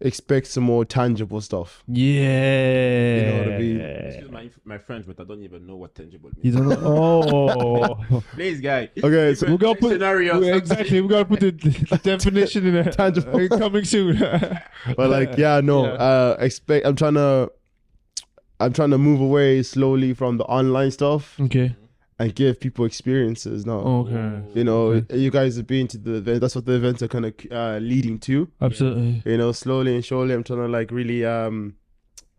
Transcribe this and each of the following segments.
expect some more tangible stuff. Yeah. You know what I mean? Excuse my French, but I don't even know what tangible You means. don't know. Oh. Please, guy. Okay, so We gotta put scenario. exactly. We gotta put the definition in there. Tangible. Coming soon. But like, yeah, no. Yeah. I'm trying to move away slowly from the online stuff Okay. and give people experiences now. Okay. You know, Okay. you guys have been to the event. That's what the events are kind of leading to. Absolutely. You know, slowly and surely, I'm trying to like really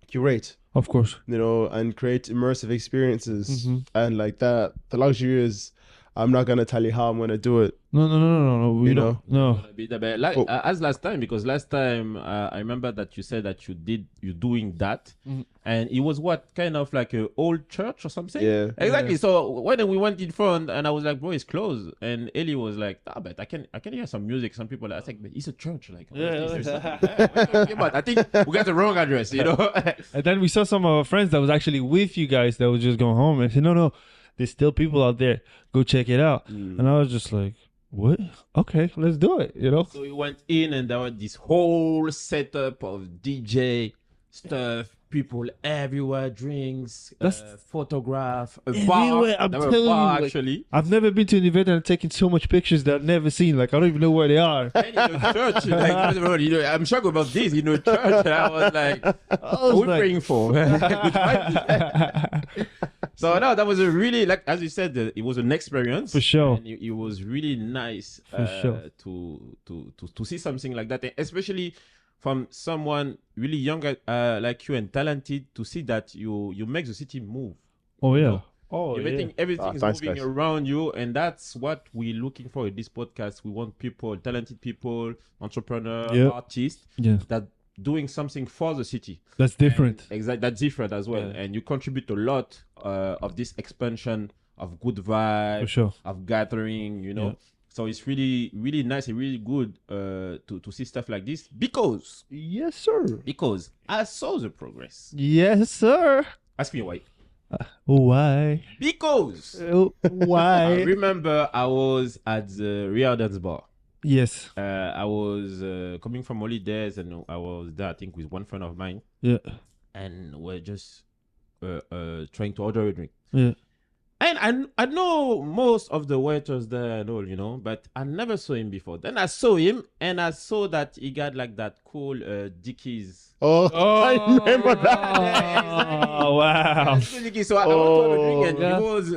curate. Of course. You know, and create immersive experiences. Mhm. And like that, the luxury is, I'm not gonna tell you how I'm gonna do it. No. We You don't. No. Gonna be the best. Like Oh. as last time, because last time I remember that you said that you're doing that, Mhm. and it was what kind of like a old church or something. Yeah. Exactly. Yeah. So when we went in front, and I was like, "Bro, it's closed," and Ellie was like, "Ah, but I can hear some music." Some people are like, "But it's a church, like." Yeah. What are you talking about? I think we got the wrong address, you know. And then we saw some of our friends that was actually with you guys that was just going home and said, no, there's still people out there. Go check it out. And I was just like, what? Okay, let's do it, you know? So we went in, and there was this whole setup of DJ stuff, people everywhere, drinks, photograph, a Everywhere, bar. I'm There were telling bar, you, like- actually. I've never been to an event and taken so much pictures that I've never seen. Like, I don't even know where they are. And in a church, like, you know, I'm shocked about this. You know, church. And I was like, what are we praying for? So no, that was a really, like as you said, it was an experience For sure. And it was really nice For sure. to see something like that, and especially from someone really young like you and talented, to see that you make the city move. Oh, yeah. know, Oh, everything is thanks, moving guys. around you, and that's what we're looking for in this podcast. We want people, talented people, entrepreneurs, Yep. artists Yeah. that doing something for the city. That's different. Exactly, that's different as well. Yeah. And you contribute a lot of this expansion of good vibe, For sure. of gathering, you know. Yeah. So it's really, really nice and really good to see stuff like this because Yes, sir. I saw the progress. Yes, sir. Ask me why. Why? Because I Why? remember I was at the Riordan's bar. Yes. I was coming from holidays, and I was there, I think, with one friend of mine, Yeah. and we're just trying to order a drink. Yeah. And I know most of the waiters there and all, you know, but I never saw him before. Then I saw him, and I saw that he got like that cool Dickies. Oh, I remember that. Oh, wow. Dickies. So I went to have a drink, and Yeah. he was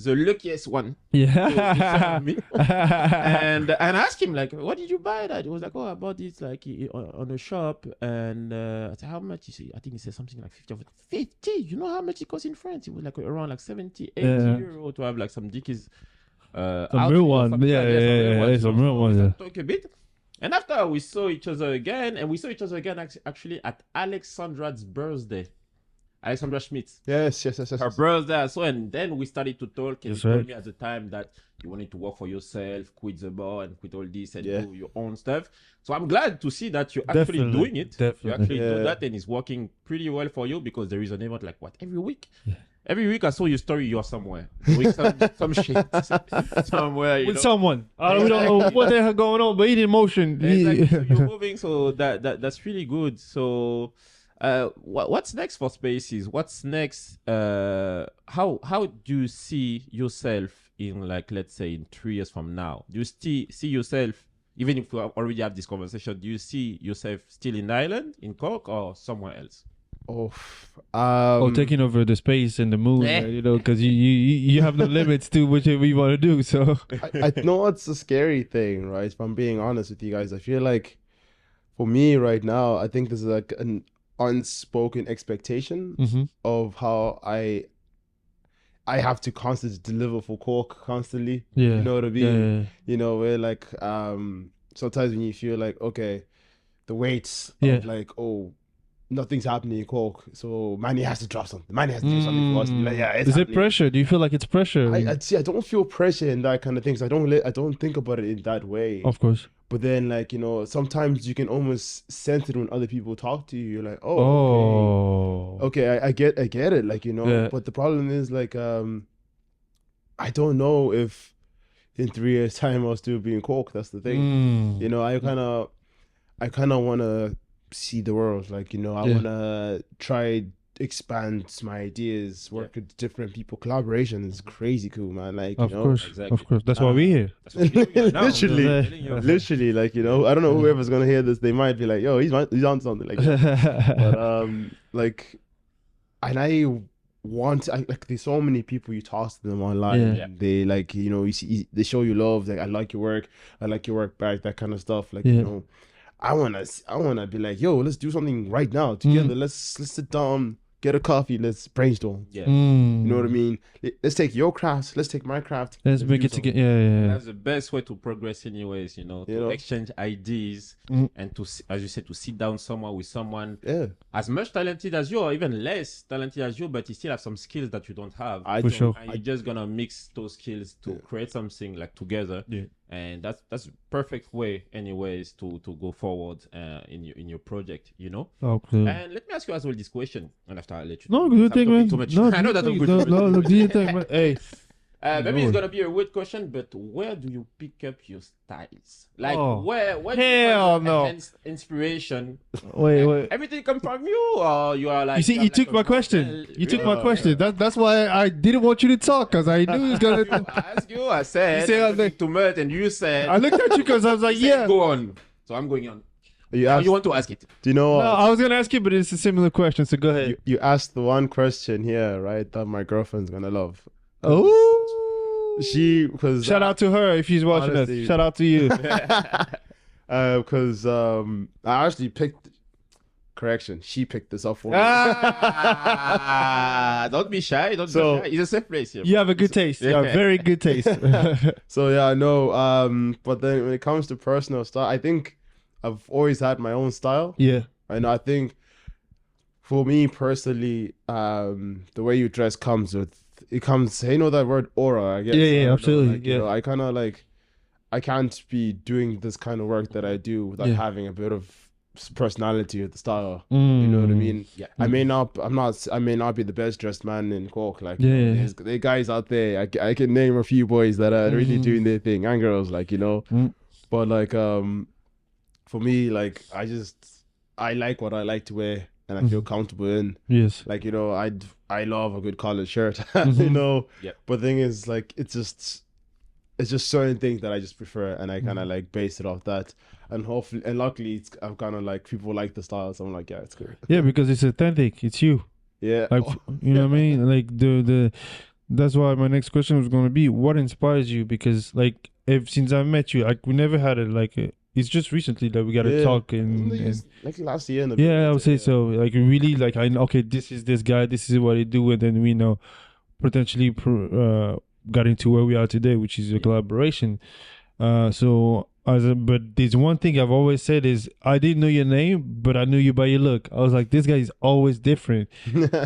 the luckiest one. Yeah. Me. And I asked him, like, what did you buy that? He was like, oh, I bought it like on a shop. And I said, how much? I think he said something like 50. 50? You know how much it costs in France? It was like around like 70, 80 Yeah. euro to have like some Dickies. Some real one. Yeah, some real one. Yeah. Talk a bit. And after we saw each other again, and we saw each other again actually at Alexandra's birthday. Alexandra Schmidt. Yes. Her birthday. So, and then we started to talk, and That's you told right. me at the time that you wanted to work for yourself, quit the bar and quit all this and Yeah. do your own stuff. So I'm glad to see that you're actually Definitely, doing it. You definitely. actually do Yeah. that, and it's working pretty well for you, because there is an event like what, every week? Yeah. Every week I saw your story, you're somewhere doing some shit somewhere, you With know. someone. We don't know what the hell going on, but he's in motion. Exactly. So you're moving, so that's really good. So what's next for Spaces? What's next? How do you see yourself in, like, let's say in 3 years from now? Do you still see yourself, even if we already have this conversation, do you see yourself still in Ireland, in Cork, or somewhere else? Taking over the space and the moon, Eh. you know, because you have no limits to whichever you want to do. So I know what's the scary thing, right? If I'm being honest with you guys, I feel like for me right now, I think there's like an unspoken expectation Mhm. of how I have to constantly deliver for Cork constantly. yeah, You know what I mean? yeah. You know, where like sometimes when you feel like, okay, the weights Yeah. of like, oh, nothing's happening in Cork, so Manny has to drop something. Manny has to do something for us. Like, yeah, it's Is it happening. pressure? Do you feel like it's pressure? I see. I don't feel pressure in that kind of things. I don't think about it in that way. Of course. But then, like, you know, sometimes you can almost sense it when other people talk to you. You're like, oh, Oh. okay, I get it. Like, you know. Yeah. But the problem is, like, I don't know if in 3 years' time I'll still be in Cork. That's the thing. Mm. You know, I kind of want to see the world. Like, you know, I want to try expand my ideas, work with different people. Collaboration is crazy cool, man. Like, Of you know, course, Exactly. of course. That's why we're here. That's what we're doing right now. Literally, I'm telling you. literally, like, you know, I don't know whoever's gonna hear this, they might be like, yo, he's on something like that. But like, and I like, there's so many people you talk to them online. Yeah. They like, you know, they show you love. Like, I like your work back, that kind of stuff. Like, you know, I wanna be like, yo, let's do something right now together. Let's sit down, get a coffee, let's brainstorm. Yeah. You know what I mean? Let's take your craft, let's take my craft. Let's make do it together. Yeah. That's the best way to progress anyways, you know, to exchange ideas and to, as you said, to sit down somewhere with someone as much talented as you or even less talented as you, but you still have some skills that you don't have. For sure. And you're just gonna mix those skills to create something like together. Yeah. And that's perfect way anyways to go forward in your project, you know. Okay. And let me ask you as well this question, and after I'll let you. No, good thing, man. Too much. No, I know that I'm good. No, do you think, man? Hey. Maybe it's gonna be a weird question, but where do you pick up your styles? Like where Hell do you no. find inspiration? Wait. Everything come from you, or you are like? You see, you took my question. You took my question. That's why I didn't want you to talk, because I knew he was gonna. I asked you. I said. You say I'm too much, and you said. I looked at you because I was like, yeah. Go on. So I'm going on. You want to ask it? Do you know? No, I was gonna ask you, but it's a similar question. So go ahead. You asked the one question here, right? That my girlfriend's gonna love. Oh. Because Shout out to her if she's watching honestly, us. Shout out to you. Because I actually picked. Correction, she picked this up for me. Don't be shy. Don't be shy. It's a safe place here. You have a good taste. You have very good taste. So yeah, I know. But then when it comes to personal style, I think I've always had my own style. Yeah. And I think for me personally, the way you dress comes with. It comes, you know that word aura, I guess. Yeah, absolutely. Like, you know, I kind of like, I can't be doing this kind of work that I do without having a bit of personality or the style. You know what I mean? Yeah. I may not be the best dressed man in Cork. Like, you know, there's guys out there. I can name a few boys that are really doing their thing, and girls, like, you know. But like, for me, like, I like what I like to wear. And I feel comfortable in. Yes. Like, you know, I love a good collared shirt, you know. Yeah. But the thing is, like, it's just certain things that I just prefer, and I kind of like base it off that. And hopefully, and luckily, I'm kind of like, people like the style, so I'm like, yeah, it's good. Yeah, because it's authentic. It's you. Yeah. Like, you know what I mean? Like that's why my next question was going to be, what inspires you? Because like, since I met you, like, we never had it like it's just recently that we got to talk and like last year. I would say so. Like, really, like, this is this guy, this is what he do, and then we know potentially got into where we are today, which is a collaboration. But there's one thing I've always said is, I didn't know your name, but I knew you by your look. I was like, this guy is always different.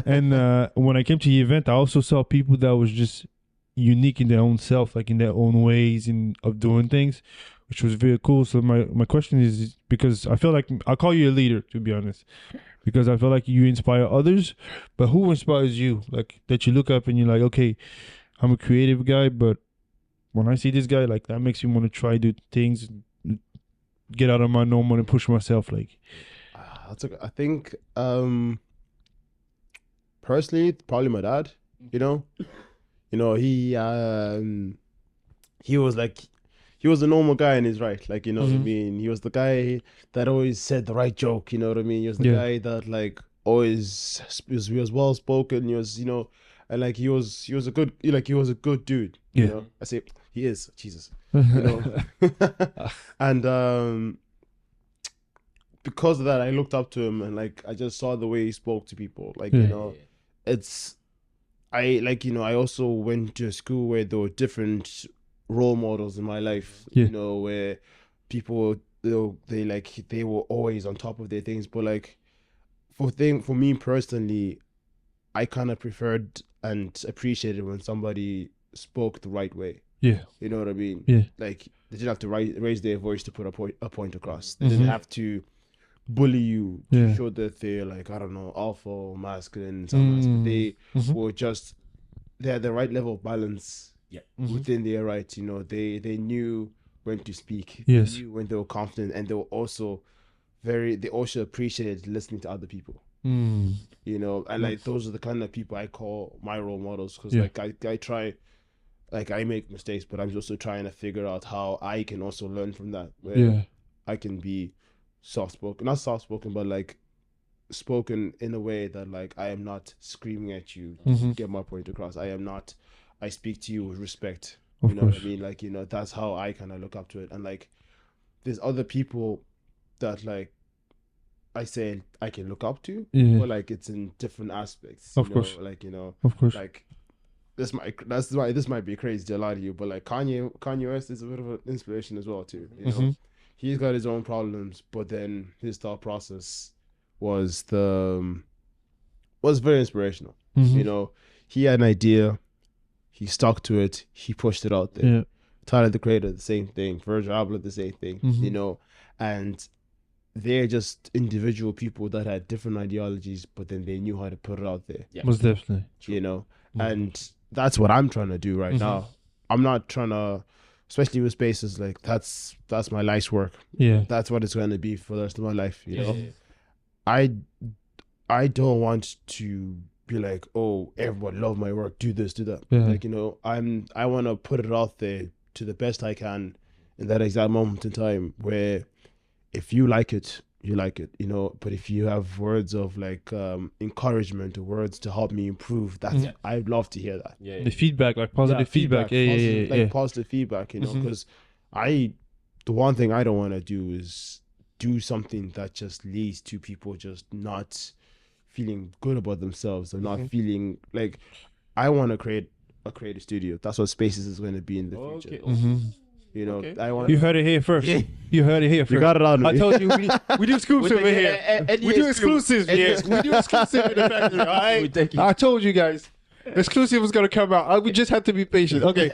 And when I came to the event, I also saw people that was just unique in their own self, like in their own ways of doing things, which was very cool. So my question is, because I feel like I call you a leader, to be honest, because I feel like you inspire others, but who inspires you? Like, that you look up and you're like, okay, I'm a creative guy, but when I see this guy, like, that makes me want to try do things, get out of my normal and push myself. Like, I think personally, probably my dad. You know, he was like. He was a normal guy in his right, like, you know what I mean? He was the guy that always said the right joke, you know what I mean? He was the guy that, like, always he was well spoken. He was, you know, and like he was a good dude. You know? I say he is, Jesus. You know. And because of that, I looked up to him, and like I just saw the way he spoke to people. Like, you know, I also went to a school where there were different role models in my life, you know, where people, they were always on top of their things, but like for me personally, I kind of preferred and appreciated when somebody spoke the right way. You know what I mean? Like, they didn't have to raise their voice to put a point across. They didn't have to bully you to show that they're, like, I don't know, alpha or masculine, but they were just, they had the right level of balance within their rights. You know, they knew when to speak. They knew when they were confident, and they were also they also appreciate listening to other people. You know, and like those are the kind of people I call my role models, because like I try, like I make mistakes, but I'm also trying to figure out how I can also learn from that. Where I can be not soft spoken, but like spoken in a way that like I am not screaming at you to get my point across. I speak to you with respect. Of you know course. what I mean? Like, you know, that's how I kind of look up to it. And like, there's other people that like I say I can look up to, but like it's in different aspects. Of course. Like, you know, Of course. like this might be crazy to a lot of you, but like Kanye West is a bit of an inspiration as well too. You know, he's got his own problems, but then his thought process was very inspirational. You know, he had an idea, he stuck to it, he pushed it out there. Tyler the Creator, the same thing. Virgil Abloh, the same thing. You know, and they're just individual people that had different ideologies, but then they knew how to put it out there. Most definitely. You know, and that's what I'm trying to do right now. I'm not trying to, especially with spaces, like that's my life's work. That's what it's going to be for the rest of my life. You know, I don't want to be like, oh, everyone love my work, do this, do that. Like, you know, I want to put it out there to the best I can in that exact moment in time, where if you like it, you like it, you know. But if you have words of like encouragement or words to help me improve, that's I'd love to hear that. The feedback, like positive feedback. Positive feedback, you know, because the one thing I don't want to do is do something that just leads to people just not feeling good about themselves or not feeling like. I want to create a creative studio. That's what Spaces is going to be in the future. You know, I want. You heard it here first. You heard it here first. You got it on me. I told you we do scoops over here. We do exclusives. Yes, we do exclusive in the factory. All right. I told you guys, exclusive was gonna come out. We just had to be patient. Okay.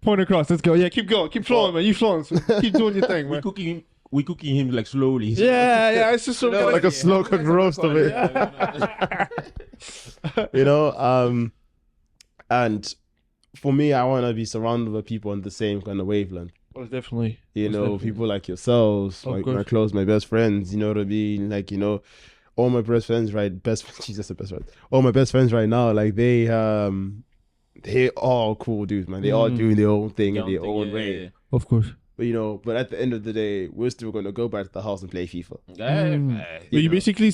Point across. Let's go. Yeah, keep going. Keep flowing, man. You flowing. So keep doing your thing, man. We cooking him like slowly. So. Yeah. It's just so like a slow cooked roast of it. You know, and for me, I want to be surrounded by people on the same kind of wavelength. Most definitely. You know, people like yourselves, like my best friends. You know what I mean? Like, you know, all my best friends, right? Jesus, the best friends. All my best friends right now, like they all cool dudes, man. They all doing their own thing in their own way. Of course. But you know, but at the end of the day, we're still gonna go back to the house and play FIFA. You basically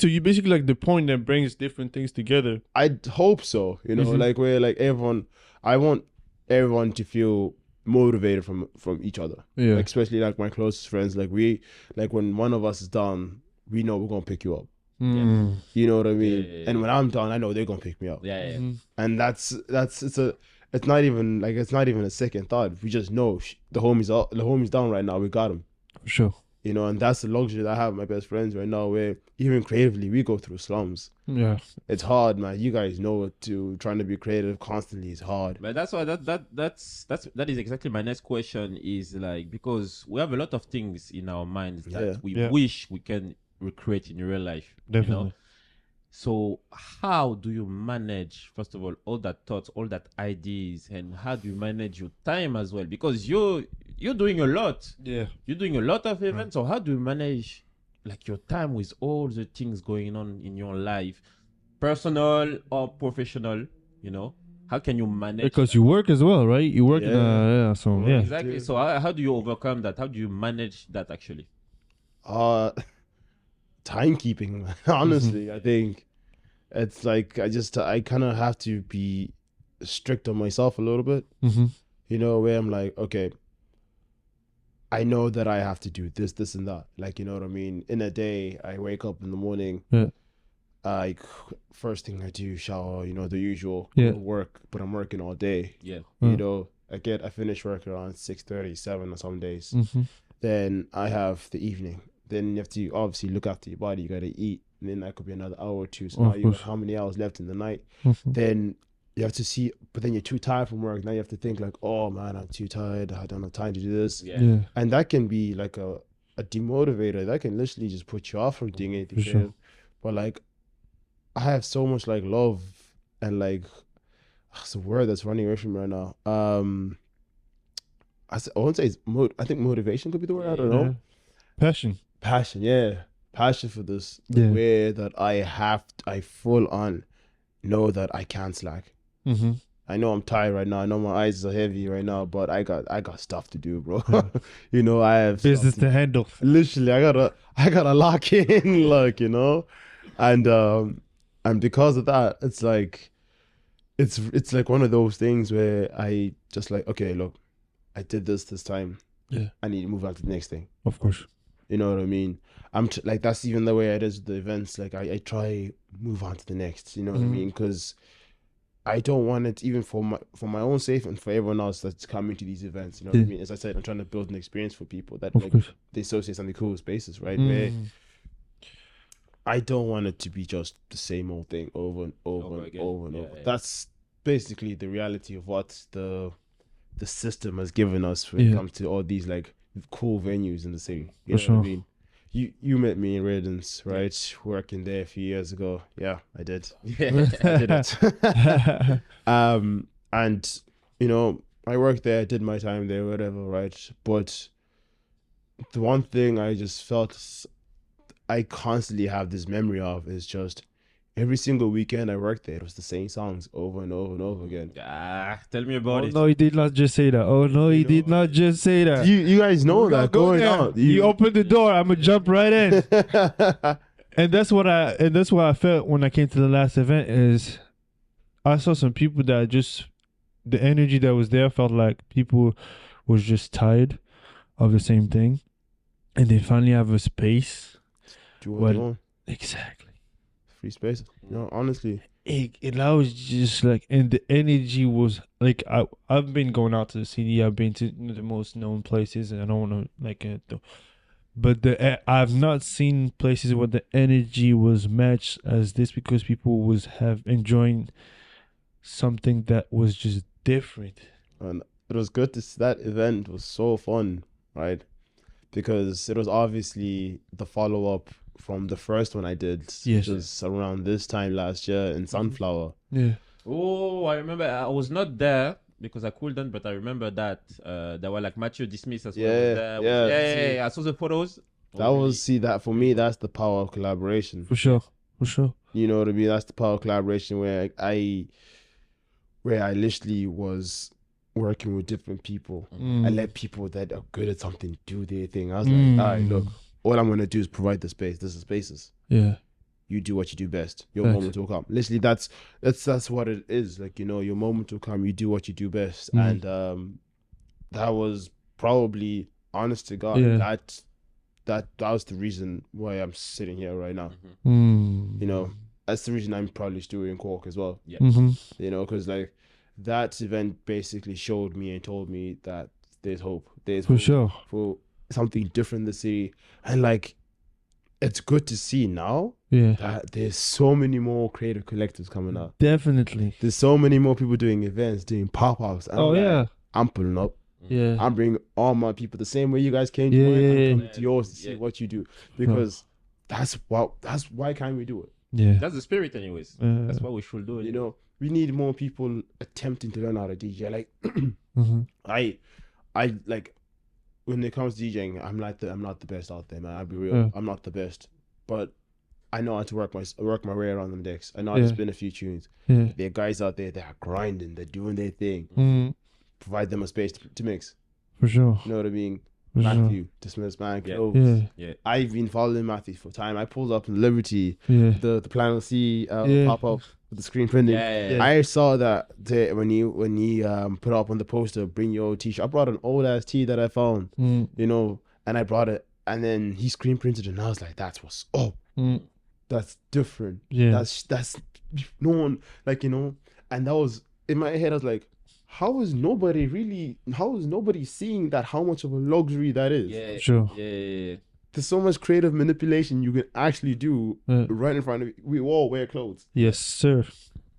like the point that brings different things together. I hope so. You know, like where like everyone, I want everyone to feel motivated from each other. Like, especially like my closest friends. Like when one of us is down, we know we're gonna pick you up. You know what I mean? And when I'm down, I know they're gonna pick me up. And it's not even a second thought. We just know the homie's down right now. We got him. For sure. You know, and that's the luxury that I have with my best friends right now, where even creatively we go through slums. It's hard, man. You guys know it too. Trying to be creative constantly is hard. But that's why that is exactly my next question, is like, because we have a lot of things in our minds that we wish we can recreate in real life. Definitely. You know? So how do you manage, first of all that thoughts, all that ideas, and how do you manage your time as well? Because you're doing a lot. You're doing a lot of events. So how do you manage like your time with all the things going on in your life, personal or professional? You know, how can you manage? Because you work as well, right? You work exactly. So how do you overcome that? How do you manage that actually? Timekeeping, honestly. I think it's like I kind of have to be strict on myself a little bit. You know, where I'm like, okay, I know that I have to do this and that. Like, you know what I mean? In a day, I wake up in the morning. Like, first thing I do, shower, you know, the usual, work, but I'm working all day. You know, I finish work around 6:30, 7 on some days. Then I have the evening. Then you have to obviously look after your body. You got to eat. And then that could be another hour or two. So now you got how many hours left in the night. Then you have to see, but then you're too tired from work. Now you have to think like, oh man, I'm too tired. I don't have time to do this. And that can be like a demotivator. That can literally just put you off from doing anything. Sure. But like, I have so much like love and like, it's a word that's running away from me right now. I won't say I think motivation could be the word. I don't know. Passion, yeah. passion for this, the Yeah. way that I full on know that I can't slack. Mm-hmm. I know I'm tired right now. I know my eyes are heavy right now, but I got stuff to do, bro. Yeah. You know, I have stuff Business to handle. literally I gotta lock in, like, you know, and because of that, it's like it's like one of those things where I just like, okay, look, I did this time. Yeah. I need to move on to the next thing. Of course. You know what I mean? Like, that's even the way it is with the events. Like, I try move on to the next. You know what I mean? Because I don't want it, even for my own sake and for everyone else that's coming to these events. You know what I mean? As I said, I'm trying to build an experience for people that Of like course. they associate something cool with spaces, right? Where I don't want it to be just the same old thing over and over and over and over. That's basically the reality of what the system has given us when it comes to all these like cool venues in the city. You know what I mean? You met me in Redens, right? Working there a few years ago. Yeah, I did. I did it. And you know, I worked there, did my time there, whatever, right? But the one thing I just felt I constantly have this memory of is just every single weekend I worked there, it was the same songs over and over and over again. Tell me about it. No, he did not just say that. Oh no, he did not just say that. You guys know that going on. You open the door, I'm gonna jump right in. And that's what I felt when I came to the last event is I saw some people that just the energy that was there felt like people was just tired of the same thing. And they finally have a space. Do what they want. Exactly. Free space. No, honestly. And I was just like, and the energy was like, I've been going out to the city. I've been to the most known places, and I don't want to like it, but I've not seen places where the energy was matched as this because people was enjoying something that was just different. And it was good to see that event was so fun, right? Because it was obviously the follow up from the first one I did, which was around this time last year in Sunflower. Yeah. Oh, I remember. I was not there because I couldn't, but I remember that there were like Mathieu Dismiss as well. Yeah. I saw the photos. That for me, that's the power of collaboration. For sure. You know what I mean? That's the power of collaboration where I literally was working with different people. I let people that are good at something do their thing. I was like, all right, look, all I'm gonna do is provide the space. This is spaces. Yeah. You do what you do best. Your moment will come. Literally, that's what it is. Like, you know, your moment will come. You do what you do best. And that was probably, honest to God, that was the reason why I'm sitting here right now. You know, that's the reason I'm probably still in Cork as well. Yeah. You know, because like that event basically showed me and told me that there's hope. There's for hope sure for something different in the city. And like, it's good to see now that there's so many more creative collectives coming out. Definitely. There's so many more people doing events, doing pop-ups. And I'm pulling up. Yeah. I'm bringing all my people the same way you guys came to mine. I'm coming to yours to see what you do. Because that's why can't we do it? Yeah. That's the spirit anyways. That's what we should do. You know, we need more people attempting to learn how to DJ. Like I like when it comes to DJing, I'm not the best out there, man. I'll be real. I'm not the best. But I know how to work my way around them decks. I know how to spin a few tunes. There are guys out there that are grinding, they're doing their thing. Provide them a space to mix. For sure. You know what I mean? Matthew, Dismiss Man, Cloves. I've been following Matthew for time. I pulled up in Liberty, the Planet C pop up with the screen printing. I saw that when he put up on the poster, bring your old t-shirt. I brought an old ass tee that I found, you know, and I brought it, and then he screen printed it, and I was like, that's what's up. That's different. That's no one, like, you know, and that was in my head. I was like, how is nobody seeing that, how much of a luxury that is? Sure. There's so much creative manipulation you can actually do right in front of you. We all wear clothes. Yes, sir.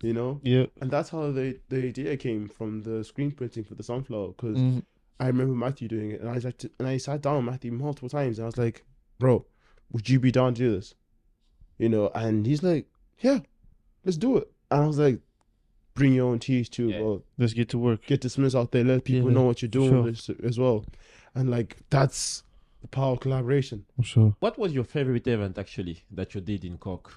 You know? Yeah. And that's how the idea came from, the screen printing for the Sunflower, because I remember Matthew doing it, and I sat down with Matthew multiple times, and I was like, bro, would you be down to do this? You know, and he's like, yeah, let's do it. And I was like, bring your own teas too, bro. Let's get to work. Get the Smiths out there. Let people know what you're doing as well. And like, that's The power of collaboration. For sure. What was your favorite event actually that you did in Cork?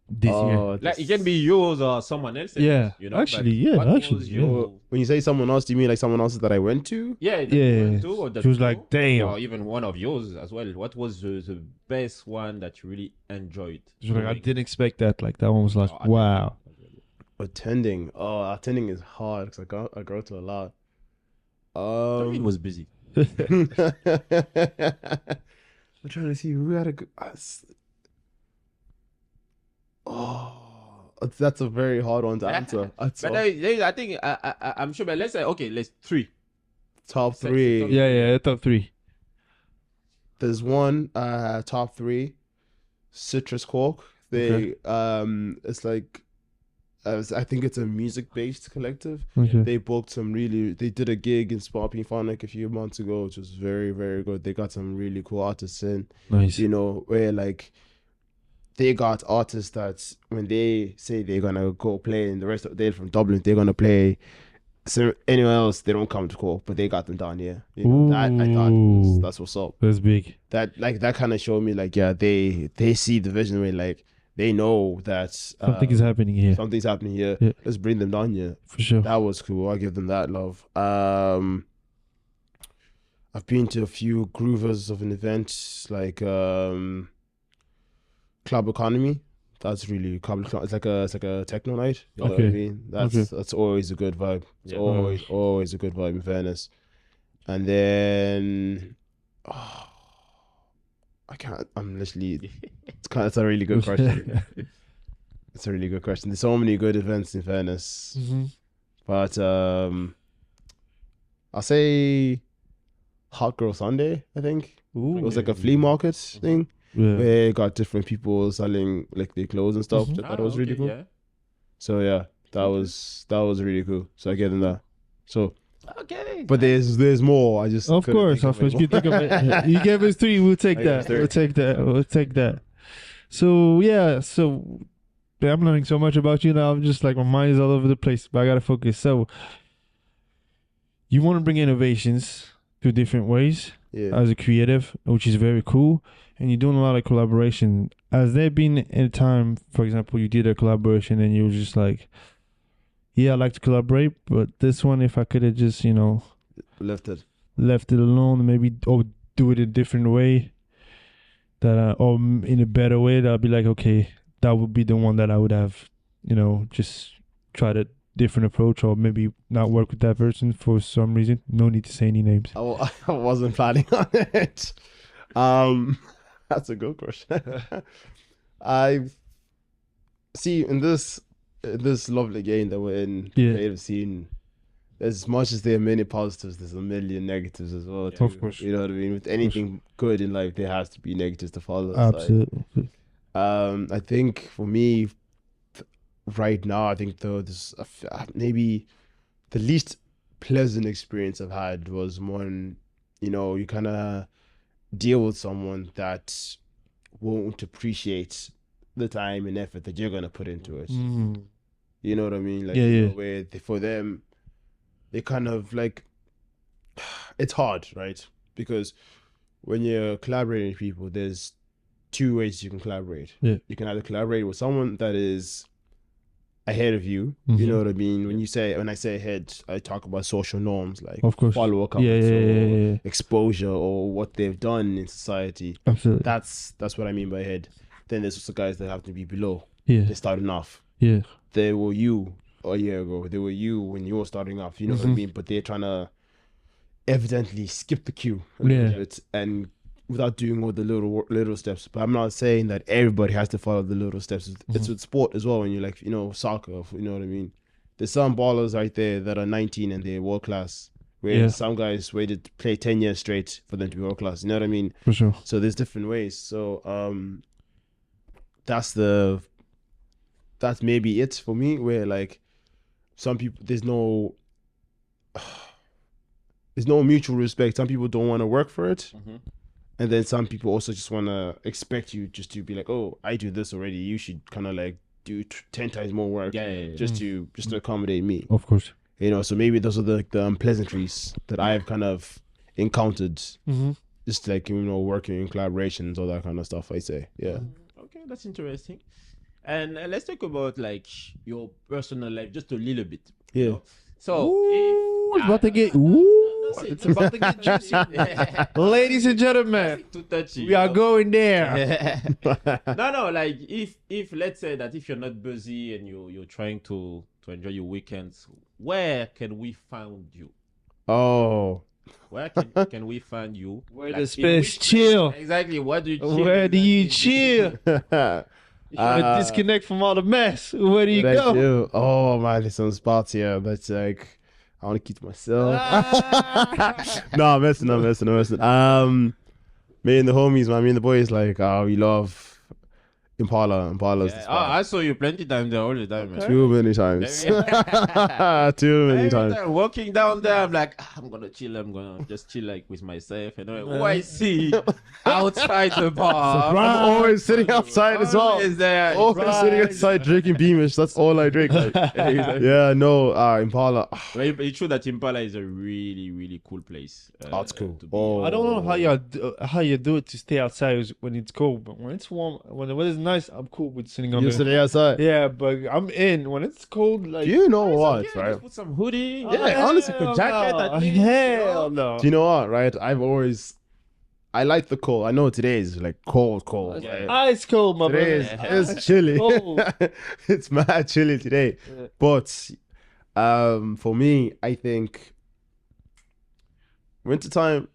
This year. Like it can be yours or someone else's. Yeah. You know, Actually, but yeah. what Actually, was yeah. your When you say someone else, do you mean like someone else's that I went to? yeah, that Yeah. you went to, or that She was you like, know? damn. Or even one of yours as well. What was the best one that you really enjoyed? She was like, I doing? didn't expect that. Like that one was like, Oh, wow. Attending. Oh, attending is hard because I go to a lot. It was busy. I'm trying to see who had a good. That's a very hard one to answer. But I think I'm sure. But let's say okay, let's three. Top Say- three. top- Yeah. Top 3. There's one top 3, Citrus Cork. They it's like I think it's a music based collective. Okay. They booked they did a gig in Sparping Phonic a few months ago, which was very, very good. They got some really cool artists in, Nice. you know, where like they got artists that when they say they're gonna go play in the rest of they're from Dublin, they're gonna play anywhere else, they don't come to Cork, but they got them down here. You know, that I thought that's what's up. That's big. That kind of showed me like, yeah, they see the vision where like they know that Something is happening here. something's happening here. Yeah. Let's bring them down here. For sure. That was cool. I give them that love. I've been to a few groovers of an event like Club Economy. That's really it's like a techno night. You know what I Okay. mean? That's always a good vibe. It's Yeah. always a good vibe in fairness. And then I'm literally it's a really good question. It's a really good question. There's so many good events in fairness. Mm-hmm. But I'll say Hot Girl Sunday, I think. Ooh. It was like a flea market thing Yeah. where it got different people selling like their clothes and stuff. I thought it was really cool. Yeah. So yeah, that was really cool. So I gave them that. So Okay. but there's more. I just Of couldn't course, think of course. any You more. think of it. You gave us 3. We'll take I gave that. us 3. We'll take that. We'll take that. So yeah. So I'm learning so much about you now. I'm just like my mind is all over the place, but I gotta focus. So you want to bring innovations to different ways Yeah. as a creative, which is very cool, and you're doing a lot of collaboration. Has there been a time, for example, you did a collaboration and you were just like, yeah, I like to collaborate, but this one, if I could have just, Lifted. left it alone, maybe, or do it a different way, that or in a better way, that I'd be like, okay, that would be the one that I would have, just tried a different approach, or maybe not work with that person for some reason. No need to say any names. I wasn't planning on it. That's a good question. I see in this lovely game that we're in, Yeah. creative scene. As much as there are many positives, there's a million negatives as well. Yeah. Too. Of course. You know what I mean. With anything good in life, there has to be negatives to follow. So, Absolutely. I think for me, right now, I think though this maybe the least pleasant experience I've had was when you kind of deal with someone that won't appreciate the time and effort that you're gonna put into it. Mm. You know what I mean? Like, Yeah. where for them, they kind of like, it's hard, right? Because when you're collaborating with people, there's 2 ways you can collaborate. Yeah. You can either collaborate with someone that is ahead of you. Mhm. You know what I mean? When I say ahead, I talk about social norms like Of course. follower Yeah, counts or yeah. exposure or what they've done in society. Absolutely. That's what I mean by ahead. Then there's also guys that have to be below. Yeah. They're starting off. Yeah. They were you a year ago. They were you when you were starting off. You know what I Mhm. mean? But they're trying to evidently skip the queue a little Yeah. bit and without doing all the little steps. But I'm not saying that everybody has to follow the little steps. It's with sport as well. When you're like, soccer, you know what I mean? There's some ballers right there that are 19 and they're world class. Where Yeah. some guys waited to play 10 years straight for them to be world class. You know what I mean? For sure. So there's different ways. So that's maybe it for me, where like some people there's no mutual respect. Some people don't want to work for it. Mhm. And then some people also just want to expect you just to be like, oh, I do this already. You should kind of like do 10 times more work Yeah. just to accommodate me. Of course. So maybe those are the unpleasantries that I've kind of encountered Mm-hmm. just like, working in collaborations, all that kind of stuff, I say. Yeah. Okay, that's interesting. And let's talk about like your personal life just a little bit. Yeah. You know? So, Ooh, it's about to get. Ooh, it's about to get juicy. Ladies and gentlemen, too touchy. we are going there. No, like if let's say that if you're not busy and you're trying to enjoy your weekends, where can we find you? Oh. Where can we find you? Where Like, the in space which chill? place? Exactly. Where do you chill? Where do you Exactly. chill? Disconnect from all the mess. Where do you What I go? do? Oh man, there's some spots here that's like I want to keep to myself. No, I'm messing. Me and the homies, man, me and the boys, like, we love Impala's the Yeah. Oh, spot. I saw you plenty time there all the time, man. Too many times. Too many Every times. time walking down there, I'm like, I'm gonna chill. I'm gonna just chill like with myself. And who I see outside the bar. I'm always sitting outside as well. Always there. Always sitting outside drinking Beamish. That's all I drink. Like. Yeah, no, Impala. But it's true that Impala is a really, really cool place. That's cool. to be. Oh. I don't know how you do it to stay outside when it's cold, but when it's warm, when the weather's nice, I'm cool with sitting on You're the. sitting outside. Yeah, but I'm in when it's cold. Like, You know what, Just right? put some hoodie. Yeah, honestly, a jacket. I think, Hell no. Do you know what, right? I like the cold. I know today is like cold. Yeah. Right? Ice cold, my Today brother. is chilly. Cold. It's mad chilly today. Yeah. But for me, I think wintertime,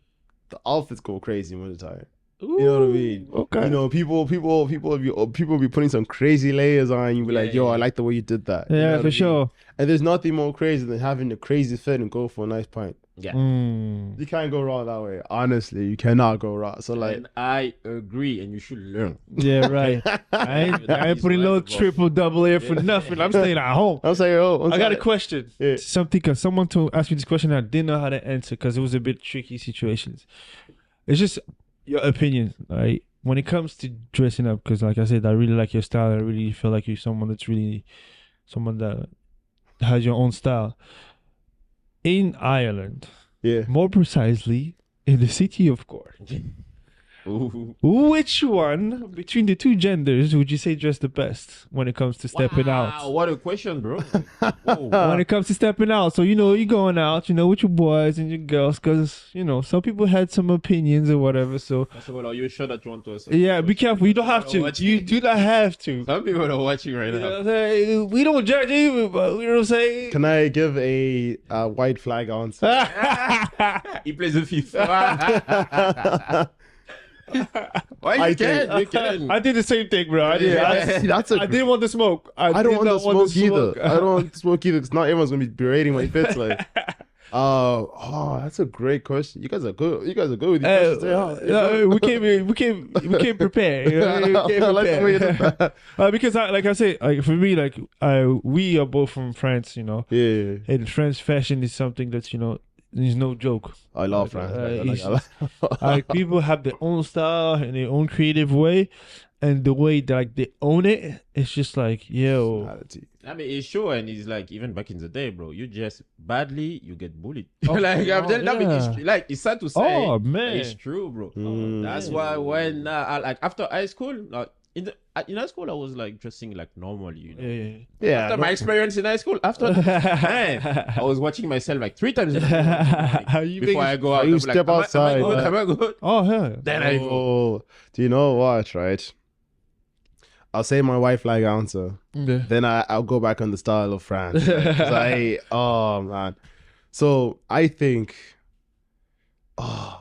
the outfits go crazy in wintertime. You know what I mean? Okay. You know, people be putting some crazy layers on. You be like, yo, I like the way you did that. You know Yeah, what I for mean? sure. And there's nothing more crazy than having a crazy fit and go for a nice pint. Yeah. You can't go wrong that way. Honestly, you cannot go wrong. So like, And I agree, and you should learn. Yeah, right. I ain't putting no triple double air for nothing. I'm staying at home. I'm saying, I got a question. Yeah. Something, cause someone to ask me this question, I didn't know how to answer because it was a bit tricky situations. It's just your opinion, right? When it comes to dressing up, because like I said, I really like your style. I really feel like you're someone that has your own style. In Ireland, Yeah. more precisely, in the city of Cork, Ooh. which one between the two genders would you say dress the best when it comes to stepping Wow, out? what a question, bro. Whoa. When it comes to stepping out, so you're going out, with your boys and your girls, because some people had some opinions or whatever. So First of all, are you sure that you want to answer? yeah, be careful. You don't have to. You do not have to. Some people are watching right You know now. what I'm saying? We don't judge you, but you know what I'm saying. Can I give a white flag answer? He plays the fifth. Why you can? I did the same thing, bro. I didn't want to smoke. I don't did want not to smoke either. I don't want to smoke either because not everyone's gonna be berating my fits. Like, that's a great question. You guys are good. You guys are good with these questions. We came prepared. I like the way you did that. Because like I say, for me, we are both from France, Yeah, and French fashion is something that's is no joke. I love France. People have their own style and their own creative way, and the way that they own it, it's just like, yo. I mean, it's true, and it's like even back in the day, bro. You dress badly, you get bullied. I'm telling you, it's sad to say. Oh but man, it's true, bro. That's man. why when after high school, in high school, I was like dressing like normally, Yeah. After my experience in high school, man, I was watching myself like 3 times in a day before I go out. You I'm step like, outside. Am I good? Oh yeah. Then I go. Do you know what? Right. I'll say my white flag answer. Yeah. Then I'll go back on the style of France. Right? Oh man. So I think. I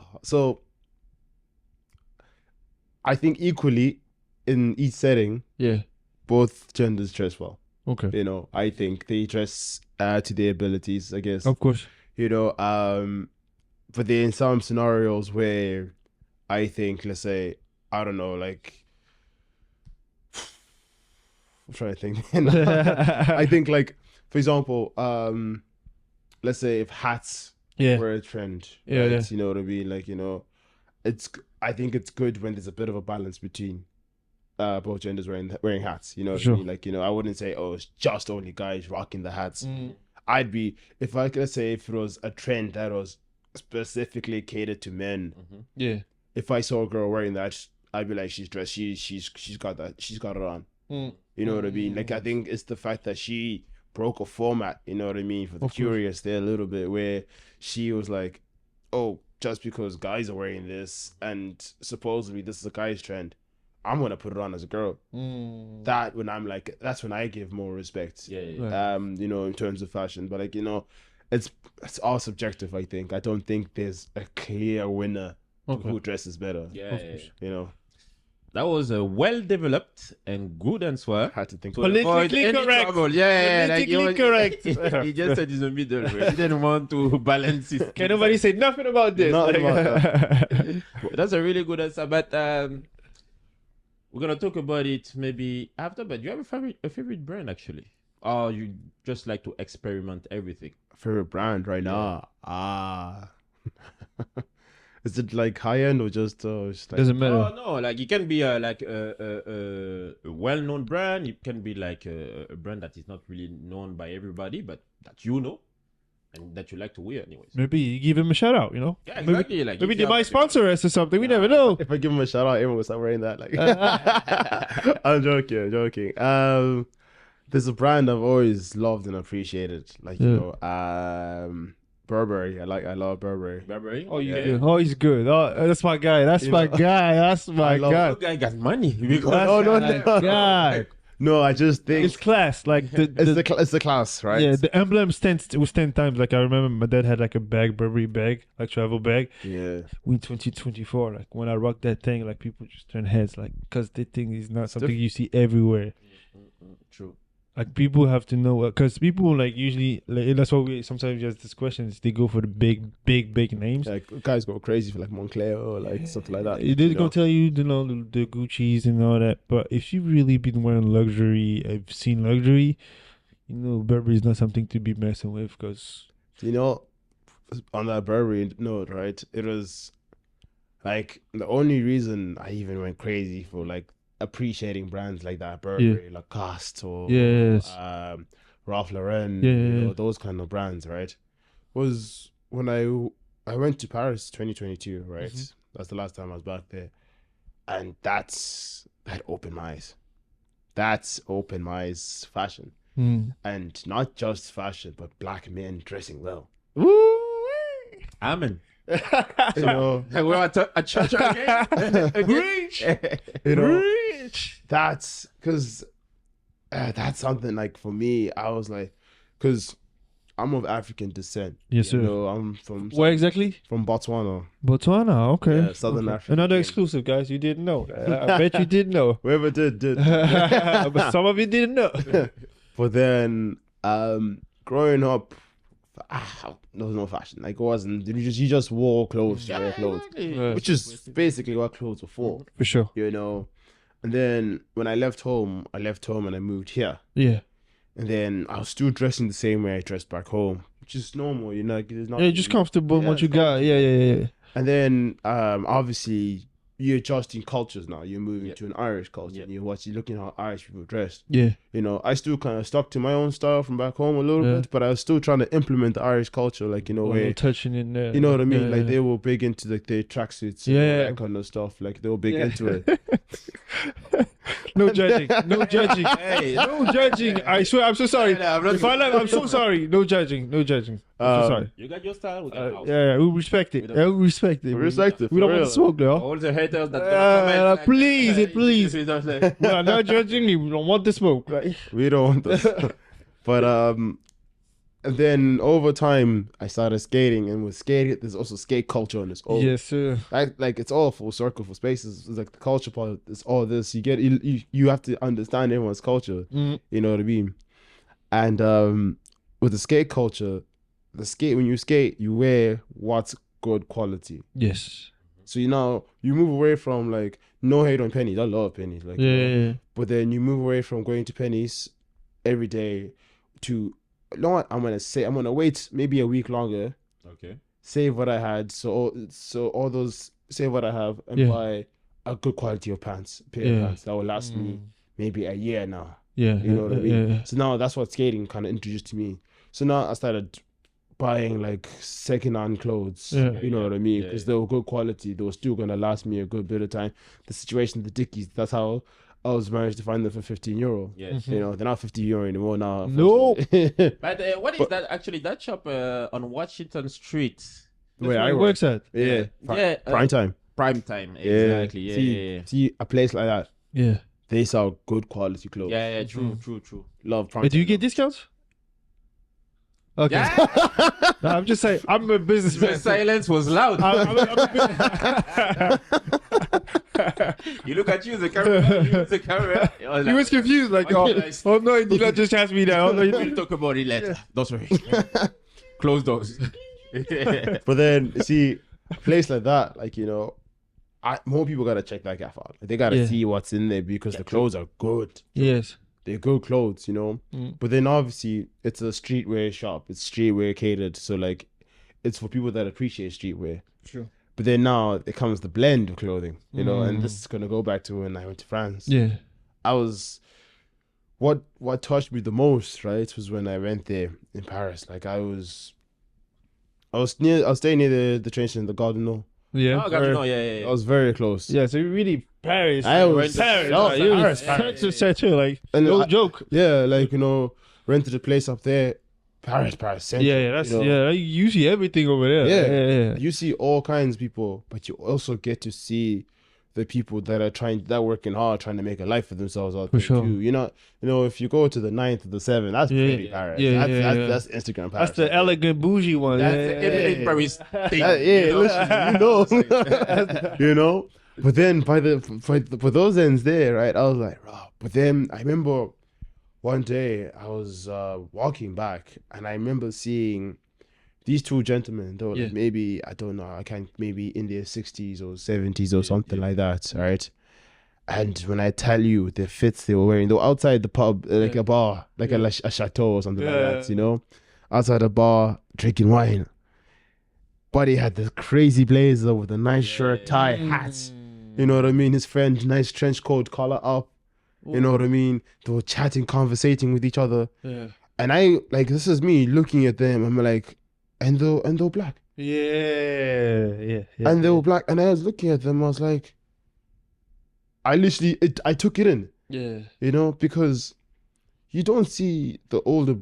think equally in each setting, Yeah. both genders dress well. Okay. I think they dress to their abilities, I guess. Of course. But there in some scenarios where I think, let's say, I don't know, like, I'm trying to think. I think, like, for example, let's say if hats were a trend, Yeah, right? yeah. You know what I mean? Like, I think it's good when there's a bit of a balance between both genders wearing hats. You know what I mean? Like, I wouldn't say, oh, it's just only guys rocking the hats. I'd be, let's say if it was a trend that was specifically catered to men, Yeah. if I saw a girl wearing that, I'd be like, she's dressed. She's got that. She's got it on. You know what I mean? Like I think it's the fact that she broke a format. You know what I mean? For the curious, there a little bit where she was like, oh, just because guys are wearing this and supposedly this is a guy's trend, I'm gonna put it on as a girl. That when I'm like, that's when I give more respect. You know, in terms of fashion. But like, you know, it's all subjective. I think. I don't think there's a clear winner to who dresses better. You know. That was a well-developed and good answer. Had to think. Politically correct. Politically correct. He just said in the middle. He didn't want to balance it. Can nobody say nothing about this? Nothing about that. That's a really good answer. But we're gonna talk about it maybe after. But do you have a favorite brand actually, or you just like to experiment everything? Favorite brand right now? Is it like high end or just like... Doesn't matter. Oh no, like it can be like a well-known brand. It can be like a brand that is not really known by everybody, but that you know and that you like to wear anyways. Maybe you give him a shout out, you know? Yeah, exactly. Maybe they might sponsor us or something. We never know. If I give him a shout out, everyone will start wearing that. Like, I'm joking. There's a brand I've always loved and appreciated. Like, you know, Burberry. I love Burberry. Burberry? Oh, he's good. Oh, that's my guy. That's my guy. That guy got money. God. No, I just think it's class. Like it's the class, right? Yeah, the emblem was 10 times. Like I remember my dad had like a Burberry bag, like travel bag. Yeah. In 2024, like when I rocked that thing, like people just turn heads, like because the thing is not something you see everywhere. True. Like people have to know, because people like usually, like, that's why we sometimes just this questions. They go for the big names. Like guys go crazy for like Moncler or like something like that. They're gonna tell you, you know, the Gucci's and all that. But if you really been wearing luxury, I've seen luxury, you know, Burberry is not something to be messing with. Because you know, on that Burberry note, right? It was like the only reason I even went crazy for like appreciating brands like that, Burberry, Lacoste, or Ralph Lauren, you know, those kind of brands, right? Was when I went to Paris 2022, right? That's the last time I was back there, and that opened my eyes. That's opened my eyes, fashion, and not just fashion, but black men dressing well. Amen. You know, we're at church again. Preach. You know, that's because that's something like for me. I was like, because I'm of African descent. Yes, sir. You know, I'm from where exactly? From Botswana. Botswana, okay. Yeah, Southern Africa. Another exclusive, guys. You didn't know. I bet you didn't know. Whoever did. But some of you didn't know. But then, growing up, there was no fashion. Like it wasn't. You just wore clothes to wear clothes, which is basically what clothes were for. For sure. You know. And then when I left home and I moved here. Yeah. And then I was still dressing the same way I dressed back home, which is normal, you know. There's not. Yeah, just comfortable in what you got. Yeah. And then obviously you're adjusting cultures now. You're moving to an Irish culture, and you're looking at how Irish people dress. Yeah. You know, I still kind of stuck to my own style from back home a little bit, but I was still trying to implement the Irish culture, like, you know, where touching in there. You know what I mean? Like they were big into like their tracksuits, and all that kind of stuff. Like they were big into it. No judging. Hey, no judging. I swear, I'm so sorry. I'm so sorry. No judging. I'm so sorry. You got your style. We got ours. Yeah, we respect it. We respect it. We don't want to smoke, though. All the haters that please. We are not judging you. We don't want the smoke. Right? We don't want this. But and then over time I started skating, and with skating there's also skate culture on its own. Yes, sir. Like it's all full circle for spaces. It's like the culture part. It's all this. You have to understand everyone's culture. You know what I mean? And with the skate culture, when you skate, you wear what's good quality. Yes. So you move away from like, no hate on pennies. I love pennies. Like yeah. But then you move away from going to pennies every day to, you know what, I'm gonna wait maybe a week longer. Okay. Save what I had. So all those, save what I have and buy a good quality of pair of pants that will last me maybe a year now. Yeah. You know what I mean? Yeah. So now that's what skating kind of introduced to me. So now I started buying like second-hand clothes. Yeah. You know what I mean? Yeah, Because they were good quality. They were still gonna last me a good bit of time. The situation, the Dickies. That's how I was managed to find them for €15. Yeah. You know, they're not €50 anymore now. No. unfortunately. But what is that actually? That shop on Washington Street. Where Where I it work. works at. Yeah. Yeah, Prime time. Prime time. Exactly. Yeah. See, Yeah. see a place like that. Yeah. They sell good quality clothes. Yeah. True. Love prime. But do you time. get discounts? Okay. Yeah. No, I'm just saying, I'm a The businessman. silence was loud. I'm a You look at you, the camera. You use the camera. he was confused, like, oh no, you not just ask me that. Oh no, We'll talk about it later. Don't worry. Close doors. But then see a place like that, like more people gotta check that gaff out. They gotta Yeah. see what's in there because the clothes are good. Yes. They're good clothes, But then obviously it's a streetwear shop. It's streetwear catered, so like it's for people that appreciate streetwear. Sure. But then now it comes the blend of clothing, and this is gonna go back to when I went to France. Yeah. I was what touched me the most, right, was when I went there in Paris. Like I was staying near the train station, the Gardino. Yeah. Oh, God, no, yeah. I was very close. Yeah. So really, Paris. I was Paris. oh, Like, it was Paris. such a center, like And no I- joke. Yeah, like rented a place up there, Paris, Central, Yeah. That's You see everything over there. Yeah. Yeah. You see all kinds of people, but you also get to see the people that are working hard, trying to make a life for themselves out there sure. too. If you go to the 9th or the 7th, that's Yeah. pretty Paris. Yeah, That's Instagram Paris. That's the elegant bougie one. That's yeah. the Paris thing. Listen. But then for those ends there, right? I was like, wow. But then I remember one day I was walking back, and I remember seeing these two gentlemen. They were like maybe, I don't know, maybe in their 60s or 70s or something like that, right? And when I tell you the fits they were wearing, they were outside the pub, like a bar, like a chateau or something like that, outside a bar drinking wine. Buddy had this crazy blazer with a nice shirt, tie, hats. You know what I mean? His friend, nice trench coat, collar up. You know what I mean? They were chatting, conversating with each other. Yeah. And I, like, this is me looking at them. I'm like, and they're black. Yeah. And they were black. And I was looking at them. I was like, I took it in. Yeah. Because you don't see the older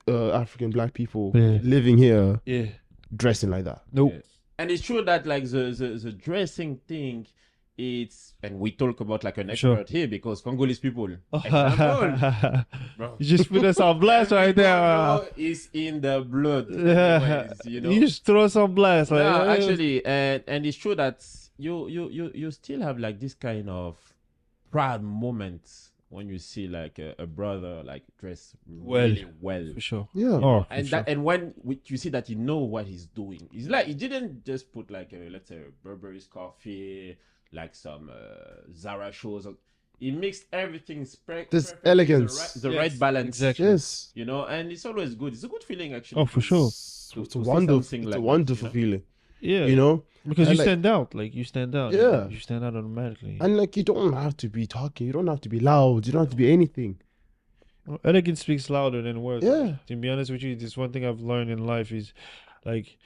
African black people Yeah. living here Yeah. dressing like that. Nope. Yeah. And it's true that like the dressing thing, and we talk about like an expert here because Congolese people. Example, bro. You just put us on blast right there. It's in the blood. Yeah. Anyways, You just throw us on blast. Like, No, actually, and it's true that you still have like this kind of proud moments when you see like a brother like dressed really well. For sure. Yeah. Oh, And for sure. and when you see that you know what he's doing, it's like he didn't just put like let's say a Burberry scarf here, like some Zara shoes. He mixed everything. This elegance. the right balance. Exactly. Yes. And it's always good. It's a good feeling actually. Oh, for sure. It's a see wonderful, something it's like a that, wonderful feeling. Yeah. Because And you like- stand out. Like, you stand out. Yeah. You stand out automatically. And like, you don't have to be talking. You don't have to be loud. You don't have to be anything. Elegance speaks louder than words. Yeah. Like, to be honest with you, this one thing I've learned in life is, like,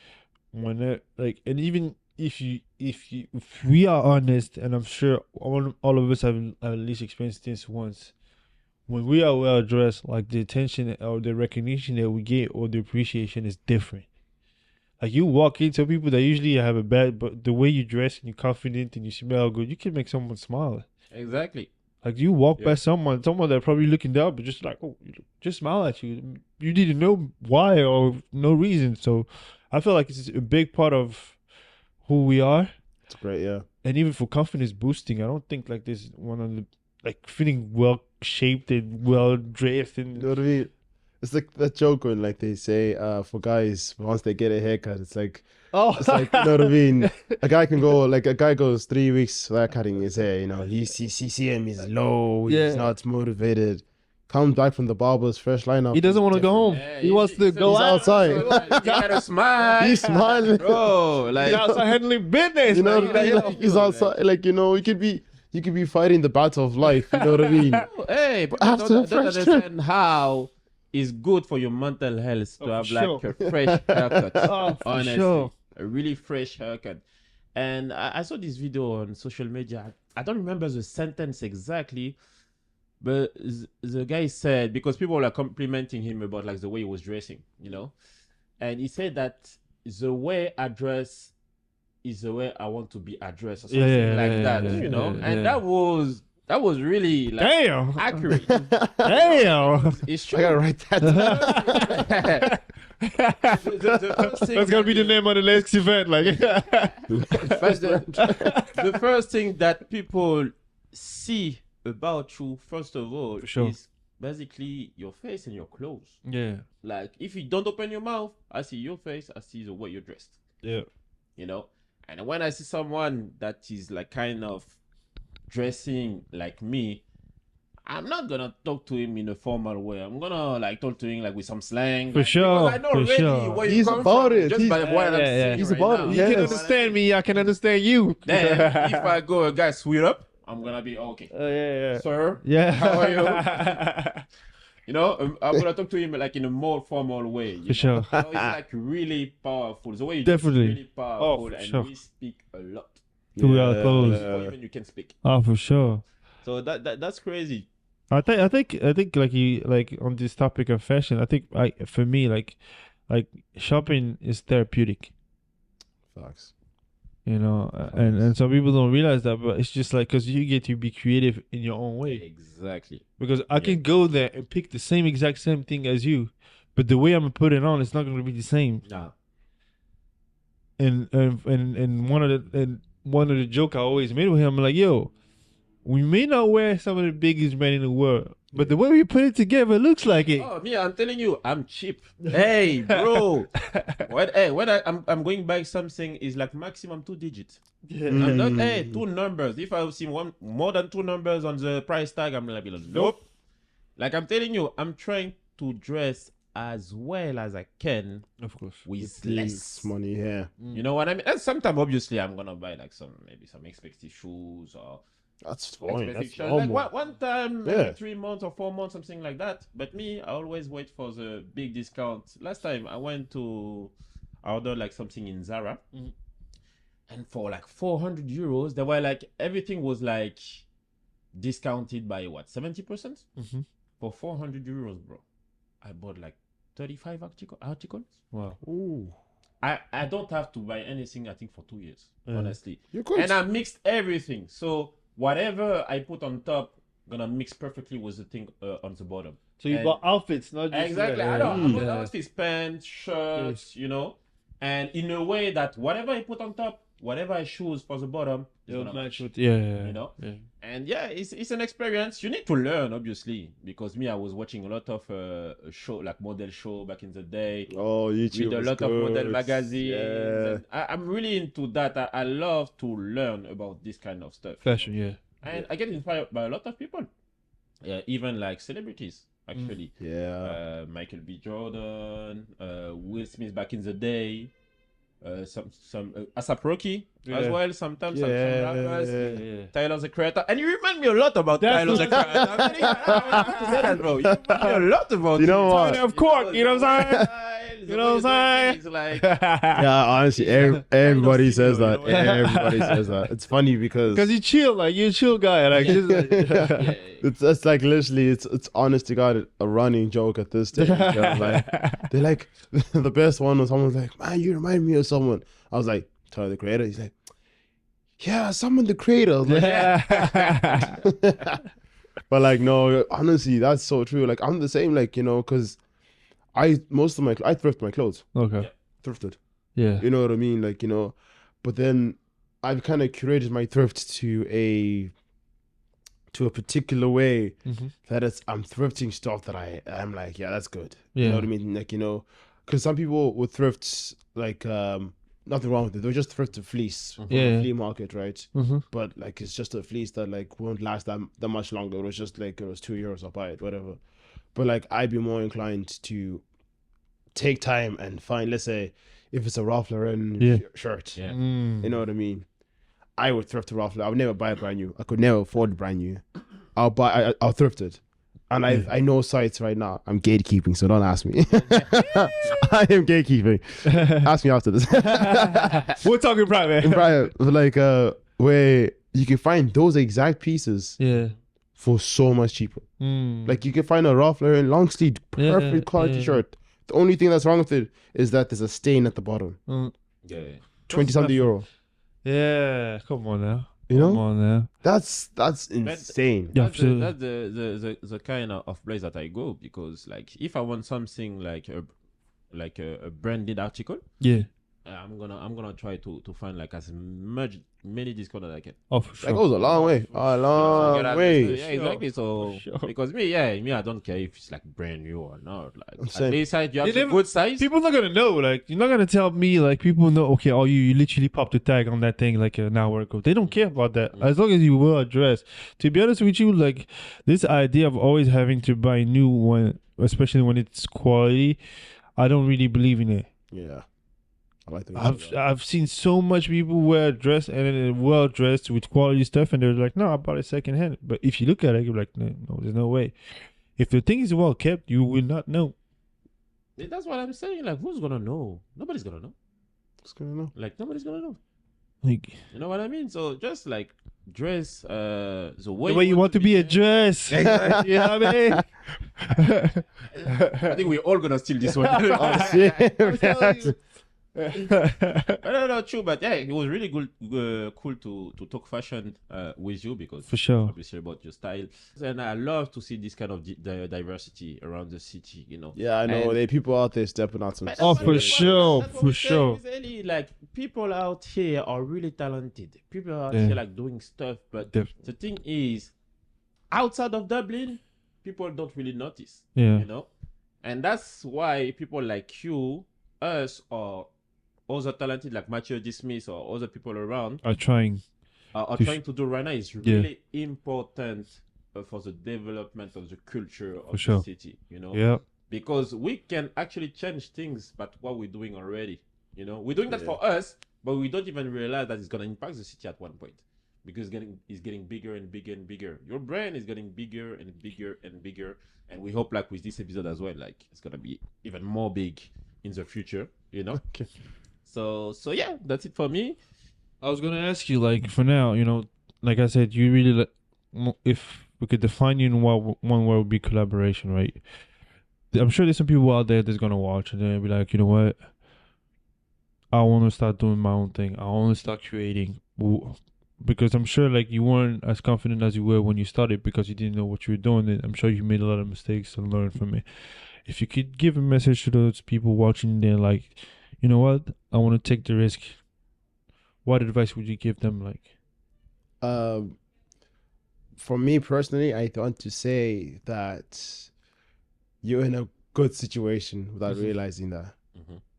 and even if we are honest, and I'm sure all of us have at least experienced this once, when we are well dressed, like the attention or the recognition that we get or the appreciation is different. Like, you walk into people that usually have a bad, but the way you dress and you're confident and you smell good, you can make someone smile. Exactly. Like, you walk by someone that probably looking down, but just like, oh, just smile at you. You didn't know why or no reason. So I feel like it's a big part of who we are. It's great, yeah. And even for confidence boosting, I don't think like this one of the, like, feeling well shaped and well dressed and You know what I mean? It's like that joke when like they say for guys once they get a haircut, it's like it's like, you know what I mean? A guy goes 3 weeks without cutting his hair, he see him, he's low, he's not motivated. Comes back from the barber's fresh lineup. he doesn't want to go home. Yeah, He wants to go he's out. outside. You gotta smile. He's smiling. Bro, like He's outside handling business. You know like, what I mean? Like, he's outside, like, you could be fighting the battle of life, you know what I mean? hey, but After don't fresh understand how it's good for your mental health to have like sure. a fresh haircut. Oh, for honestly, sure. a really fresh haircut. And I saw this video on social media. I don't remember the sentence exactly, but the guy said, because people were complimenting him about like the way he was dressing, you know, and he said that the way I dress is the way I want to be addressed, or something that, you know, and that was really like Damn. accurate. Damn. It's I true. gotta write that down. The first thing That's gonna be the name of the next event. Like, the first thing that people see about you, first of all, sure. is basically your face and your clothes. yeah. Like, if you don't open your mouth, I see your face, I see the way you're dressed. Yeah. You know? And when I see someone that is like kind of dressing like me, I'm not gonna talk to him in a formal way. I'm gonna like talk to him like with some slang. For like, sure, because I know for already sure. where you He's come about from, it. just He's- by what I'm seeing He's right about now. it. You Yeah. can understand me. I can understand you. Then if I go a guy sweet up, I'm gonna be okay. Yeah. Sir, Yeah. how are you? You know, I'm gonna talk to him like in a more formal way. You know? sure. So it's like really powerful. The way you Definitely. dress is really powerful, for and sure. we speak a lot. To our clothes. Before even you can speak. Oh, for sure. So that's crazy. I think like on this topic of fashion, I think for me like shopping is therapeutic, Facts. you know, and some people don't realize that, but it's just like because you get to be creative in your own way. Exactly. Because I can go there and pick the same thing as you, but the way I'm gonna put it on, it's not gonna be the same. Nah. And one of the joke I always made with him, I'm like, yo, we may not wear some of the biggest men in the world, but the way we put it together looks like it. Oh, me, I'm telling you, I'm cheap. Hey, bro. When I'm going buy something is like maximum 2 digits. I'm not, hey, 2 numbers. If I see more than 2 numbers on the price tag, I'm gonna be like, nope. Like I'm telling you, I'm trying to dress as well as I can Of course. with less money. Yeah. You know what I mean? And sometimes, obviously, I'm gonna buy like maybe some expensive shoes or That's fine. expensive That's shirt. normal. Like one time, maybe Yeah. 3 months or 4 months, something like that. But me, I always wait for the big discount. Last time I went to order like something in Zara, and for like 400 euros, they were like everything was like discounted by what 70%. For 400 euros, bro. I bought like 35 articles. Wow. Ooh. I don't have to buy anything, I think, for 2 years, honestly. You're good. And I mixed everything. So whatever I put on top, gonna mix perfectly with the thing on the bottom. So you And- bought outfits, not just Exactly. Yeah, I don't. yeah. I put outfits, pants, shirts, you know, and in a way that whatever I put on top, whatever I choose for the bottom, is It'll gonna match match. with yeah. You know? Yeah. And yeah, it's an experience. You need to learn, obviously, because me, I was watching a lot of show, like model show back in the day. Oh, YouTube. With a is lot of model good. magazines. Yeah. And I'm really into that. I love to learn about this kind of stuff. Fashion, yeah. And I get inspired by a lot of people. Even like celebrities, actually. Yeah. Michael B. Jordan, Will Smith back in the day. Some ASAP Rocky as Yeah. well. Sometimes some Yeah. rappers. Yeah. Tyler the Creator, and you remind me a lot about That's Tyler the Creator. I'm telling you, I have to say that, bro. You remind me a lot about You know him. what? Tyler of Cork, you know what I'm saying? You know what I'm saying? It's like, Yeah, honestly, everybody says that. you know? Everybody says that. It's funny because Because you chill, like you're a chill guy, like just like, it's like literally it's honest to God a running joke at this stage. You know, like, they're like the best one was someone's like, man, you remind me of someone. I was like, Tyler the Creator. He's like, yeah, someone the Creator. I was like, but like no, honestly, that's so true. Like I'm the same, like, you know, because I thrift my clothes. Okay. Thrifted. Yeah. You know what I mean? Like, you know, but then I've kind of curated my thrift to a particular way that I'm thrifting stuff that I'm like, yeah, that's good. You know what I mean? Like, you know, because some people would thrift like nothing wrong with it. They'll just thrift a fleece from a flea market, right? But like it's just a fleece that like won't last that much longer. It was just like it was €2, I'll buy it, whatever. But like I'd be more inclined to take time and find, let's say, if it's a Ralph Lauren shirt, you know what I mean? I would thrift a Ralph Lauren. I would never buy a brand new. I could never afford a brand new. I'll thrift it. And I know sites right now. I'm gatekeeping, so don't ask me. I am gatekeeping. Ask me after this. We're talking private. In private, like where you can find those exact pieces for so much cheaper. Like you can find a Ralph Lauren long sleeve, perfect quality shirt. The only thing that's wrong with it is that there's a stain at the bottom. Yeah. 20-something euro. Yeah, come on now. You know? Come on now. That's insane. That's the kind of place that I go, because like if I want something like a branded article, I'm gonna try to find like as many discounts as I can. Oh, for sure. That goes a long way. A long way. Yeah, exactly. So because me, I don't care if it's like brand new or not. Like at least you have a good size. People not gonna know. Like you're not gonna tell me. Like people know. Okay, you literally popped the tag on that thing like an hour ago. They don't care about that as long as you well dressed. To be honest with you, like this idea of always having to buy new one, especially when it's quality, I don't really believe in it. Yeah. I like I've seen so much people wear dress and then well dressed with quality stuff, and they're like, no, I bought it second hand. But if you look at it, you're like, no, there's no way. If the thing is well kept, you will not know. That's what I'm saying. Like, who's gonna know? Nobody's gonna know. Who's gonna know? Like, nobody's gonna know. Like, you know what I mean? So just like dress the way you want to be addressed. Exactly. You know what I mean? I think we're all gonna steal this one. Oh, shit. No, true, but yeah, it was really cool to talk fashion with you, because for sure, obviously about your style, and I love to see this kind of diversity around the city. You know. Yeah, I know. There are people out there stepping out some. Oh, for sure, for sure. Really, like people out here are really talented. People out here like doing stuff, but the thing is, outside of Dublin, people don't really notice. Yeah. You know, and that's why people like you, us, or other talented like Matthew D. Smith or other people around are trying to do right now is really important for the development of the culture of the city, you know. Yeah. Because we can actually change things, but what we're doing already, you know, we're doing that for us, but we don't even realize that it's gonna impact the city at one point, because it's getting bigger and bigger and bigger. Your brand is getting bigger and bigger and bigger, and we hope like with this episode as well, like it's gonna be even more big in the future, you know. Okay. So yeah, that's it for me. I was gonna ask you, like, for now, you know, like I said, you really if we could define you in one word, would be collaboration, right? I'm sure there's some people out there that's gonna watch and they'll be like, you know what, I want to start doing my own thing. I want to start creating, because I'm sure like you weren't as confident as you were when you started, because you didn't know what you were doing. And I'm sure you made a lot of mistakes and learned from it. If you could give a message to those people watching, they're like, you know what, I want to take the risk, what advice would you give them? Like, for me personally, I want to say that you're in a good situation without realizing that.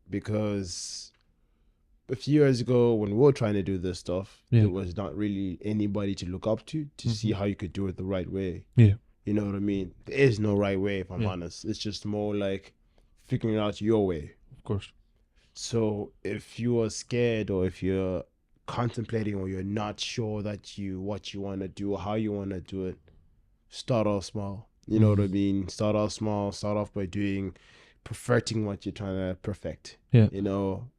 Because a few years ago when we were trying to do this stuff, there was not really anybody to look up to see how you could do it the right way. You know what I mean? There is no right way, if I'm honest. It's just more like figuring out your way. Of course. So if you are scared, or if you're contemplating, or you're not sure that what you want to do or how you want to do it, start off small. You know what I mean? Start off small. Start off by perfecting what you're trying to perfect. Yeah. You know,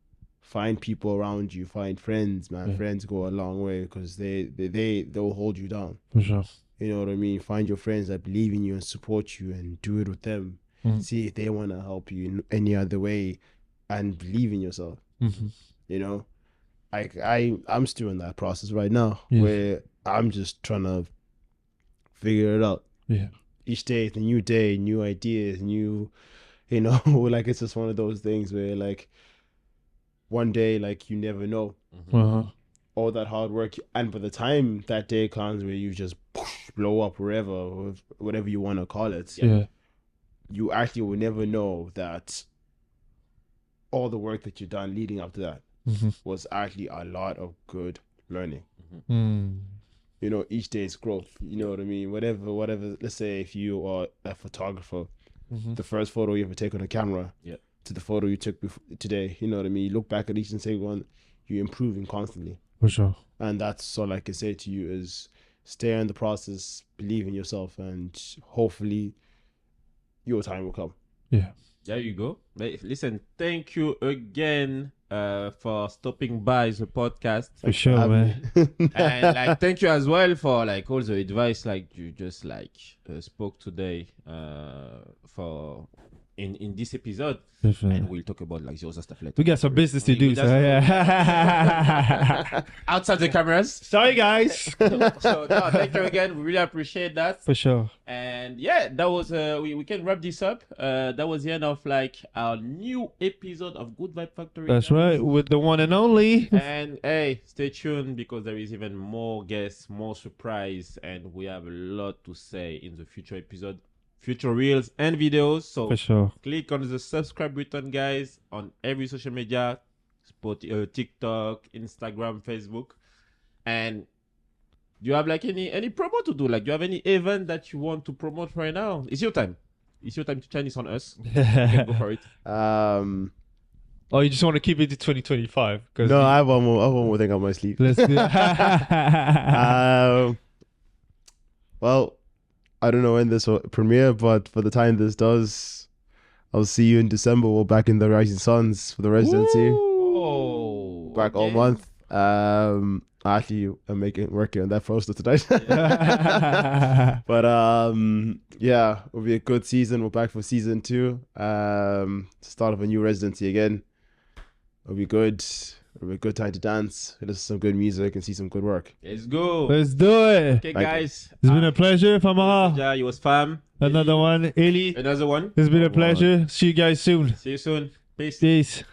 find people around you, find friends, man. Friends go a long way, because they'll hold you down. For sure. You know what I mean? Find your friends that believe in you and support you, and do it with them. See if they want to help you in any other way, and believe in yourself. You know, I'm still in that process right now, where I'm just trying to figure it out. Each day is a new day, new ideas, new, you know, like it's just one of those things where like one day, like you never know. All that hard work, and by the time that day comes where you just blow up wherever, or whatever you want to call it, you actually will never know that all the work that you've done leading up to that was actually a lot of good learning. You know, each day is growth. You know what I mean? Whatever. Let's say if you are a photographer, the first photo you ever take on a camera to the photo you took today, you know what I mean? You look back at each and say, you're improving constantly. For sure. And that's all I can say to you is stay in the process, believe in yourself, and hopefully your time will come. Yeah. There you go. Listen, thank you again for stopping by the podcast. For sure, man. And like, thank you as well for like all the advice like you just like spoke today for in this episode. Definitely. And we'll talk about like the other stuff later. We got some business to do, so yeah. Outside the cameras. Sorry, guys. So no, thank you again. We really appreciate that. For sure. And yeah, that was we can wrap this up. That was the end of like our new episode of Good Vibe Factory. That's guys. right, with the one and only. And hey, stay tuned because there is even more guests, more surprise, and we have a lot to say in the future episode, future reels and videos. So For sure. click on the subscribe button, guys, on every social media, TikTok, Instagram, Facebook. And do you have like any promo to do? Like, do you have any event that you want to promote right now? It's your time. It's your time to shine. It's on us. You can go for it. Oh, you just want to keep it to 2025? No, I have one more thing on my sleeve. Let's do it. Well, I don't know when this will premiere, but for the time this does, I'll see you in December. We're back in the Rising Suns for the residency. Oh, Back all month. Actually, I'm working on that poster tonight. But yeah, it'll be a good season. We're back for season 2. Start of a new residency again. It'll be good. It'll be a good time to dance, listen to some good music, and see some good work. let's go. Let's do it. Okay, Thank guys. It's been a pleasure, Famara. Yeah, it was fam. Another one. Eli. Another one. It's been a pleasure. See you guys soon. See you soon. Peace. Peace.